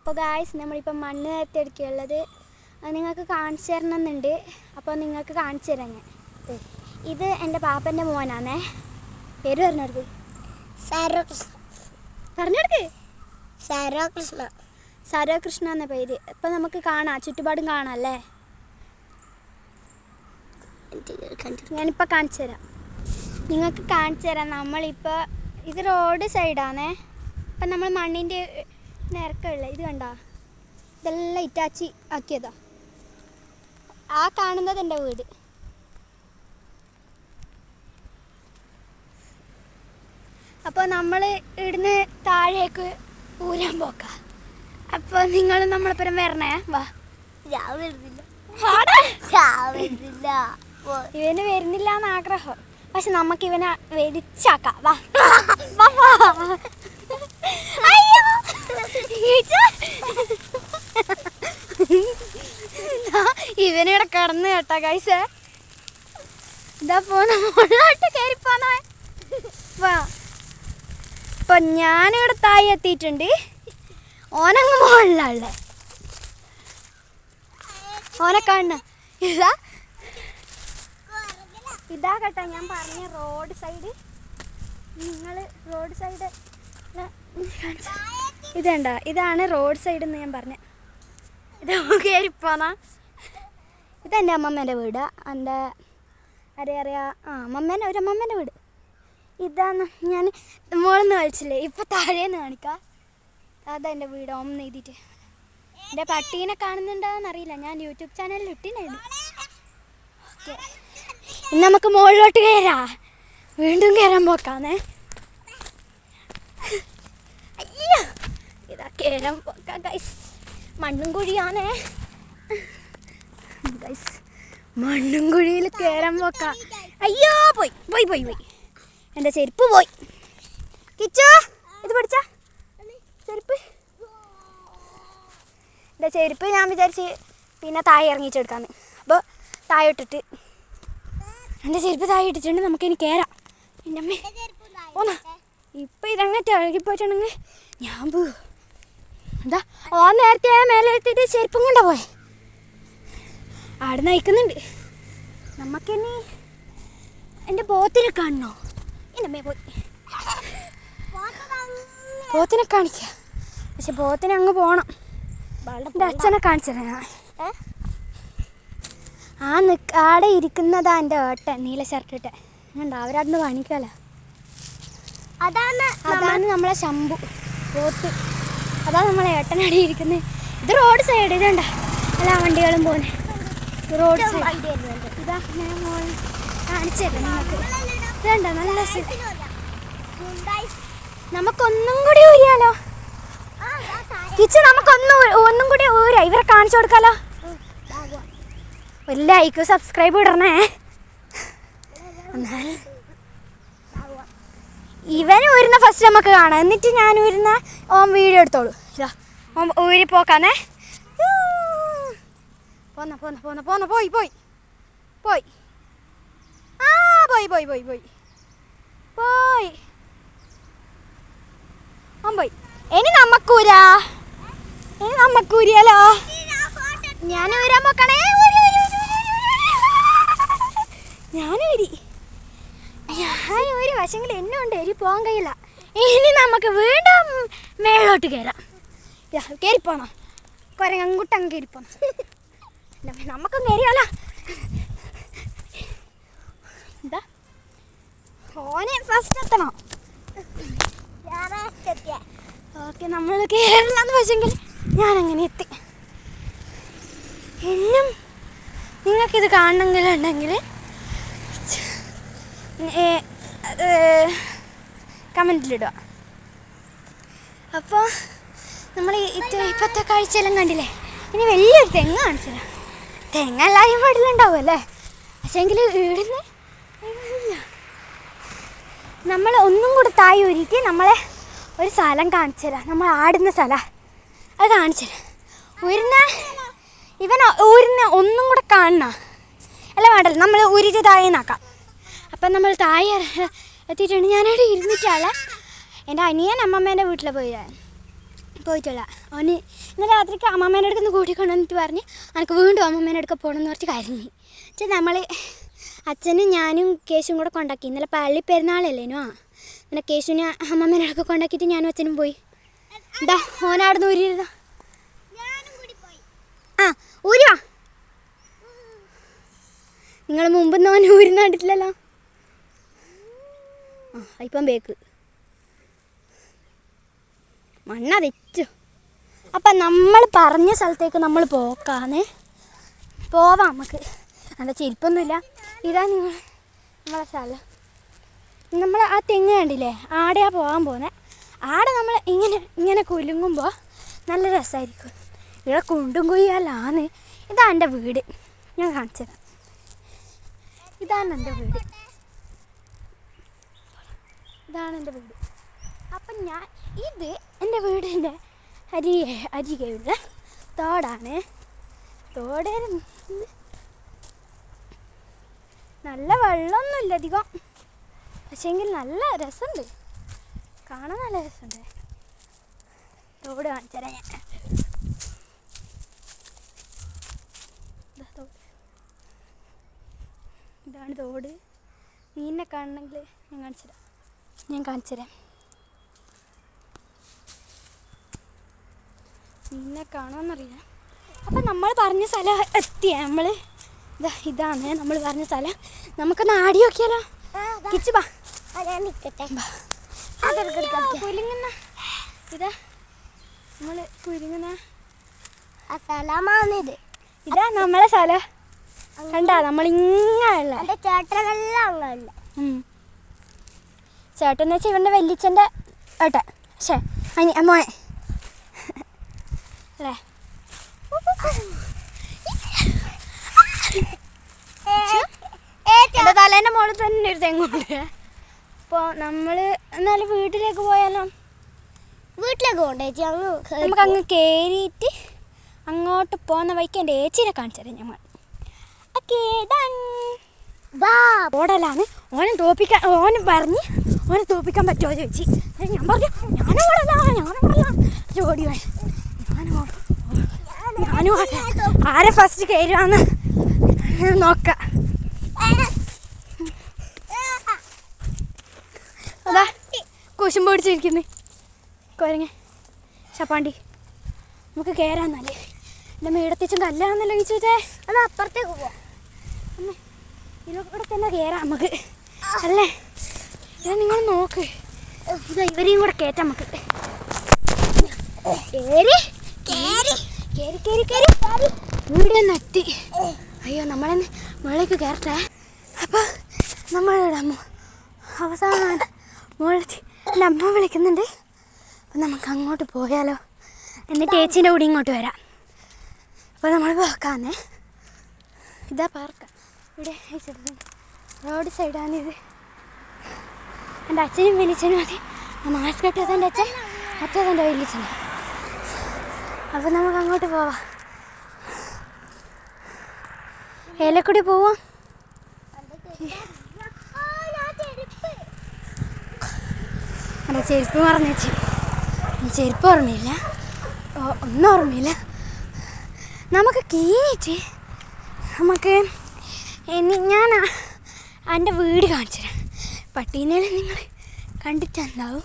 അപ്പോൾ ഗായ്സ് നമ്മളിപ്പോൾ മണ്ണ് നിരത്തിയെടുക്കുകയുള്ളത് നിങ്ങൾക്ക് കാണിച്ചു തരണമെന്നുണ്ട്. അപ്പോൾ നിങ്ങൾക്ക് കാണിച്ചു തരാം ഞാൻ. ഇത് എൻ്റെ പാപ്പൻ്റെ മോനാണേ. പേര് പറഞ്ഞെടുക്ക്. പറഞ്ഞെടുക്ക്. സരോകൃഷ്ണ എന്ന പേര്. അപ്പോൾ നമുക്ക് കാണാം, ചുറ്റുപാടും കാണാം അല്ലേ. ഞാനിപ്പോൾ കാണിച്ചു തരാം, നിങ്ങൾക്ക് കാണിച്ചു തരാം. നമ്മളിപ്പോൾ ഇത് റോഡ് സൈഡാണേ. അപ്പം നമ്മൾ മണ്ണിൻ്റെ നിരക്കുള്ള ഇത് കണ്ടോ, ഇതെല്ലാം ഇറ്റാച്ചി ആക്കിയതാ. ആ കാണുന്നത് എൻ്റെ വീട്. അപ്പോൾ നമ്മൾ ഇവിടുന്ന് താഴേക്ക് ഊരാൻ പോക്കാം. അപ്പോൾ നിങ്ങൾ നമ്മളെപ്പുറം വരണേ. വാ. ഇവന് വരുന്നില്ല എന്ന് ആഗ്രഹം, പക്ഷെ നമുക്ക് ഇവനെ വലിച്ചാക്കാം. വാ വാ വാ. ഇവനിവിടെ കിടന്ന് കേട്ടാ ഗൈസ്. ഇതാ പോന്ന മുകളിലോട്ട് കയറിപ്പോന്ന. വാ. ഇപ്പൊ ഞാനിവിടെ താഴെ എത്തിയിട്ടുണ്ട്. ഓനങ്ങ് മുകളിലുള്ള ഓനെ കാണുന്ന ഇതാ കേട്ടോ ഞാൻ പറഞ്ഞ റോഡ് സൈഡ്. നിങ്ങൾ റോഡ് സൈഡ് ഇതുണ്ട, ഇതാണ് റോഡ് സൈഡ് എന്ന് ഞാൻ പറഞ്ഞ. ഇത് കയറിപ്പോന്നാ. ഇതെൻ്റെ അമ്മമ്മേൻ്റെ വീട്. എൻ്റെ അറിയാ അമ്മമ്മേൻ്റെ ഒരു അമ്മമ്മേൻ്റെ വീട്. ഇതാണ് ഞാൻ മുകളിൽ കളിച്ചില്ലേ, ഇപ്പോൾ താഴേന്ന് കാണിക്കാം. അതാ എൻ്റെ വീട് ഓം എഴുതിയിട്ട്. എൻ്റെ പട്ടീനെ കാണുന്നുണ്ടോയെന്ന് അറിയില്ല, ഞാൻ യൂട്യൂബ് ചാനലിൽ ഇട്ടിട്ടുണ്ടായിരുന്നു. ഓക്കെ, ഇനി നമുക്ക് മുകളിലോട്ട് കയറാം. വീണ്ടും കയറാൻ പോക്കാന്നേ. അയ്യോ, ഇതാ കയറാൻ പോക്കാം ഗൈസ്. മണ്ണും കുഴിയാണേ ഗൈസ്. മണ്ണും കുഴിയിൽ കയറാൻ പോക്കാം. അയ്യോ, പോയി പോയി പോയി പോയി. എൻ്റെ ചെരുപ്പ് പോയി. കിച്ചോ, ഇത് പിടിച്ച ചെരുപ്പ്. എൻ്റെ ചെരുപ്പ് ഞാൻ വിചാരിച്ച് പിന്നെ താഴെ ഇറങ്ങിച്ചെടുക്കാന്ന്. അപ്പോൾ താഴെ ഇട്ടിട്ട് എൻ്റെ ചെരുപ്പ് താഴെ ഇട്ടിട്ടുണ്ട്. നമുക്കിനി കയറാം. എൻ്റെ അമ്മേ പോന്നാ. ഇപ്പം ഇതങ്ങോട്ട് ഇറങ്ങിപ്പോയിട്ടുണ്ടെങ്കിൽ ഞാൻ പോകും. എന്താ ഓ നേരത്തെ മേലെ എത്തിയിട്ട് ചെരുപ്പും കൊണ്ടാ പോയെ. ആടെ നയിക്കുന്നുണ്ട്. നമുക്കിനി എൻ്റെ പോത്തിനെ കാണണോ? എൻ്റെ അമ്മേ പോയി. പോത്തിനെ കാണിക്കുക, പക്ഷെ പോത്തിനെ അങ്ങ് പോകണം. എൻ്റെ അച്ഛനെ കാണിച്ചത് ഞാൻ. ആടെ ഇരിക്കുന്നതാ എൻ്റെ ഏട്ടൻ, നീല ഷർട്ടിട്ട്. കണ്ടോ, അവരവിടുന്ന് കാണിക്കാലോ. അതാണ് നമ്മളെ ശംഭു പോത്ത്. അതാണ് നമ്മളെ ഏട്ടനടി ഇരിക്കുന്നത്. ഇത് റോഡ് സൈഡ്. ഇതുണ്ട എല്ലാ വണ്ടികളും പോകുന്നത് റോഡ് സൈഡ്. ഇതാ ഞാൻ മോളെ കാണിച്ചു തരാം നിങ്ങൾക്ക്. ഇതുണ്ട നല്ല നമുക്കൊന്നും കൂടി ഊരിയാലോ കിച്ചു. ഒന്നും കൂടി ഊരാ. ഇവരെ കാണിച്ചു കൊടുക്കാലോ. ഒരു ലൈക്ക് സബ്സ്ക്രൈബ് ഇടണേ. എന്നാൽ ഇവന് ഊരുന്ന ഫസ്റ്റ് നമുക്ക് കാണാം, എന്നിട്ട് ഞാൻ ഊരുന്ന ഓൻ വീഡിയോ എടുത്തോളൂ. ഇതാ ഓൻ ഊരി പോക്കാന്നേ. പോന്ന പോന്ന പോന്ന പോന്ന പോയി പോയി പോയി. ആ പോയി പോയി പോയി പോയി പോയി. ഓൻ പോയി. ഇനി നമുക്കൂരാ. ഇനി നമുക്കൂരിയാലോ. ഞാൻ ഊരാൻ പോക്കണേ. ഞാനൂരി വശങ്ങൾ എന്നെ ഉണ്ട്. എരി പോകാൻ കഴിയില്ല. ഇനി നമുക്ക് വീണ്ടും മേളിലോട്ട് കയറാം. കയറിപ്പോണോ? കുരങ്ങൂട്ടങ്ങ് കയറിപ്പോണം. നമുക്കും കയറിയാലോ. എന്താ ഓനെ ഫസ്റ്റ് എത്തണോ? ഓക്കെ, നമ്മൾ കയറില്ലാന്ന് വെച്ചെങ്കിൽ ഞാനങ്ങനെ എത്തി. എന്നും നിങ്ങൾക്കിത് കാണണമെങ്കിലുണ്ടെങ്കിൽ കമൻറ്റിലിടുക. അപ്പോൾ നമ്മൾ ഇപ്പോഴത്തെ കാഴ്ചയെല്ലാം കണ്ടില്ലേ. ഇനി വലിയൊരു തെങ്ങ് കാണിച്ചില്ല. തെങ്ങ് എല്ലാവരും വീട്ടിലുണ്ടാവും അല്ലേ, പക്ഷേങ്കിൽ ഇവിടുന്ന് നമ്മൾ ഒന്നും കൂടെ താഴെ ഊരിയിട്ട് നമ്മളെ ഒരു സ്ഥലം കാണിച്ചു തരാം. നമ്മൾ ആടുന്ന സ്ഥലം അത് കാണിച്ചു തരാം. ഊരുന്ന ഒന്നും കൂടെ കാണണം അല്ല വേണ്ടല്ലോ. നമ്മൾ ഊരിയിട്ട് താഴെ നിന്നാക്കാം. അപ്പം നമ്മൾ താഴെ എത്തിയിട്ടുണ്ട്. ഞാനവിടെ ഇരുന്നിട്ടാളെ എൻ്റെ അനിയൻ അമ്മമ്മേൻ്റെ വീട്ടിൽ പോയി. പോയിട്ടില്ല. അവന് ഇന്ന് രാത്രിക്ക് അമ്മമ്മേൻ്റെ അടുത്ത് നിന്ന് കൂട്ടിക്കൊണ്ട് വന്നിട്ട് പറഞ്ഞ് എനിക്ക് വീണ്ടും അമ്മമ്മേൻ്റെ അടുക്ക പോകണമെന്ന് പറഞ്ഞിട്ട് കരഞ്ഞ്. പക്ഷേ നമ്മൾ അച്ഛനും ഞാനും കേശും കൂടെ കൊണ്ടാക്കി. ഇന്നലെ പള്ളി പെരുന്നാളല്ലേനോ. അങ്ങനെ കേശുവിനെ അമ്മമ്മേൻ്റെ അടുക്ക കൊണ്ടാക്കിയിട്ട് ഞാനും അച്ഛനും പോയി. എന്താ ഓനാടുന്ന് ഊരിയിരുന്നോ? ആ ഊരി വാ. നിങ്ങൾ മുമ്പ് ഓൻ ഊരിന്ന് കണ്ടിട്ടില്ലല്ലോ. ആ ഇപ്പം ബേക്ക് മണ്ണ വെച്ചു. അപ്പം നമ്മൾ പറഞ്ഞ സ്ഥലത്തേക്ക് നമ്മൾ പോവാം. നമുക്ക് നല്ല ചെരുപ്പൊന്നുമില്ല. ഇതാ നമ്മളെ സ്ഥലം. നമ്മൾ ആ തെങ്ങ് കണ്ടില്ലേ, ആടെയാ പോകാൻ പോകുന്നത്. ആടെ നമ്മൾ ഇങ്ങനെ കുലുങ്ങുമ്പോൾ നല്ല രസമായിരിക്കും. ഇവിടെ കുണ്ടും കുയ്യാലാന്ന്. ഇതാണ് എൻ്റെ വീട്. ഞാൻ കാണിച്ചത്. ഇതാണ് എൻ്റെ വീട്. അപ്പം ഇത് എൻ്റെ വീടിൻ്റെ അരികെയുള്ള തോടാണ്. തോട് നല്ല വെള്ളമൊന്നുമില്ല അധികം, പക്ഷേങ്കിൽ നല്ല രസമുണ്ട് കാണാൻ. നല്ല രസമുണ്ട്. തോട് കാണിച്ചു തരാം ഞാൻ. ഇതാണ് തോട്. മീനിനെ കാണണമെങ്കിൽ ഞാൻ കാണിച്ചു തരാം. മീനിനെ കാണുമെന്നറിയില്ല. അപ്പം നമ്മൾ പറഞ്ഞ സ്ഥലം എത്തിയ നമ്മൾ ഇതാണ് നമ്മൾ പറഞ്ഞ സ്ഥലം. നമുക്കൊന്ന് ആടി നോക്കിയാലോ? കിച്ചു ബാ. കുലുങ്ങുന്ന ഇതാ നമ്മൾ കുലുങ്ങുന്ന സ്ഥലമാണിത്. ഇതാ നമ്മളെ സ്ഥലം. കണ്ടാ നമ്മളിങ്ങനെയുള്ള ചേട്ടൻ എന്ന് വെച്ചാൽ ഇവൻ്റെ വല്യച്ഛൻ്റെ ഏട്ടൻ. പക്ഷേ മോനെ അല്ലേ? എൻ്റെ തലേൻ്റെ മുകളിൽ തന്നെ ഒരു തെങ്ങുണ്ട്. അപ്പോൾ നമ്മൾ എന്നാലും വീട്ടിലേക്ക് പോയാലോ? വീട്ടിലേക്ക് പോകണ്ടേ ചേച്ചി? നമുക്ക് അങ്ങ് കയറിയിട്ട് അങ്ങോട്ട് പോകുന്ന വഴിക്ക് എൻ്റെ ഏച്ചിനെ കാണിച്ചു തരാം ഞങ്ങൾ. ഓടലാണ്. ഓനെ തോപ്പിക്കാൻ പറ്റുമോ ചോദിച്ചു. ഞാൻ പറഞ്ഞു ഞാനും ഓടി ആരെ ഫസ്റ്റ് കയറുവാന്ന് നോക്കാം. അതാ കുശുമ്പ് പിടിച്ചിരിക്കുന്നു കൊരങ്ങ ചപ്പാണ്ടി. നമുക്ക് കയറാന്നല്ലേ? എൻ്റെ മേടത്തിച്ചും കല്ലാന്നല്ലോ ചോദിച്ചേ. അത് അപ്പുറത്തേക്ക് പോവാം. ഇവിടെ തന്നെ കയറാം നമുക്ക് അല്ലേ? ഇത് നിങ്ങൾ നോക്ക്. ഇതാ ഇവരെയും കൂടെ കയറ്റാം നമുക്ക്. വീട് തന്നെ എത്തി. അയ്യോ നമ്മളെന്ന് മുകളിലേക്ക് കയറട്ടെ. അപ്പോൾ നമ്മളിവിടെ അവസാനം മുകളിൽ എൻ്റെ അമ്മ വിളിക്കുന്നുണ്ട്. അപ്പം നമുക്ക് അങ്ങോട്ട് പോയാലോ? എന്നിട്ട് ചേച്ചീൻ്റെ കൂടി ഇങ്ങോട്ട് വരാം. അപ്പോൾ നമ്മൾ പോക്കാന്നേ. ഇതാ പാർക്ക്. ഇവിടെ റോഡ് സൈഡാണിത്. എൻ്റെ അച്ഛനും വലിയച്ഛനും അതെ. മാസ്ക് ഇട്ടത് എൻ്റെ അച്ഛൻ, മറ്റേത് എൻ്റെ വലിയച്ഛൻ. അപ്പം നമുക്ക് അങ്ങോട്ട് പോവാം. ഏലക്കുടി പോവാം. എൻ്റെ ചെരുപ്പ് മറന്നു വെച്ചു. ചെരുപ്പ് ഓർമ്മയില്ല, ഒന്നും ഓർമ്മയില്ല. നമുക്ക് കീഞ്ഞിട്ട് നമുക്ക് ഞാൻ എൻ്റെ വീട് കാണിച്ചു തരാം. പട്ടീനെ നിങ്ങൾ കണ്ടിട്ടുണ്ടാവും.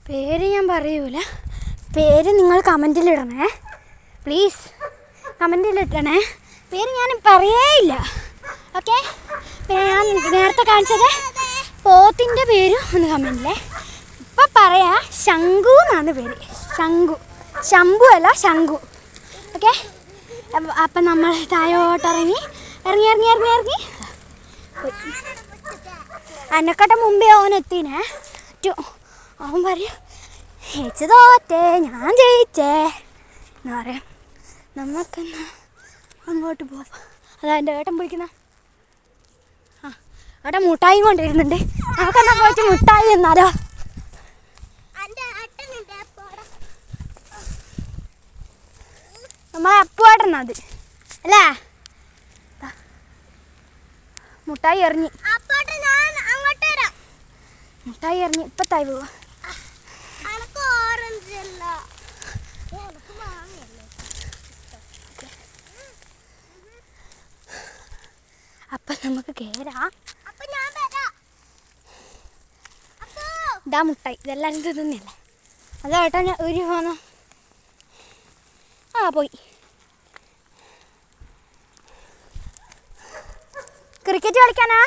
പേര് ഞാൻ പറയൂല. പേര് നിങ്ങൾ കമൻറ്റിലിടണേ പ്ലീസ്. കമൻറ്റിലിട്ടണേ. പേര് ഞാൻ പറയേയില്ല. ഓക്കെ? പിന്നെ ഞാൻ നേരത്തെ കാണിച്ചത് പോത്തിൻ്റെ പേരും ഒന്ന് കമൻറ്റില്ലേ. ഇപ്പം പറയാ ശംഖു എന്നാണ് പേര്. ശംഭു അല്ല ശംഖു. ഓക്കെ? അപ്പം നമ്മൾ താഴോട്ടിറങ്ങി എന്നെക്കാട്ട മുമ്പേ അവനെത്തിനെ. അവൻ പറയും ചേച്ചി തോറ്റേ ഞാൻ ജയിച്ചേ എന്ന് പറയാം. നമുക്കെന്നാ അങ്ങോട്ട് പോവാം. അതാ എൻ്റെ ഏട്ടൻ വിളിക്കുന്ന. ഏട്ടൻ മുട്ടായി കൊണ്ടുവരുന്നുണ്ട്. നമുക്കെന്നാ പോയിട്ട് മുട്ടായി എന്നാലോ? നമ്മളെ അപ്പുവേട്ടനത് അല്ലേ? മുട്ടായി എറിഞ്ഞ് ഇപ്പത്തായി പോവാ. അപ്പം നമുക്ക് കയറാം. ഇതാ മുട്ടായി, ഇതെല്ലാവരും തിന്നല്ലേ. അതേട്ടാ ഞാൻ ഒരു പോന്നോ. ആ പോയി. ക്രിക്കറ്റ് കളിക്കാനാ?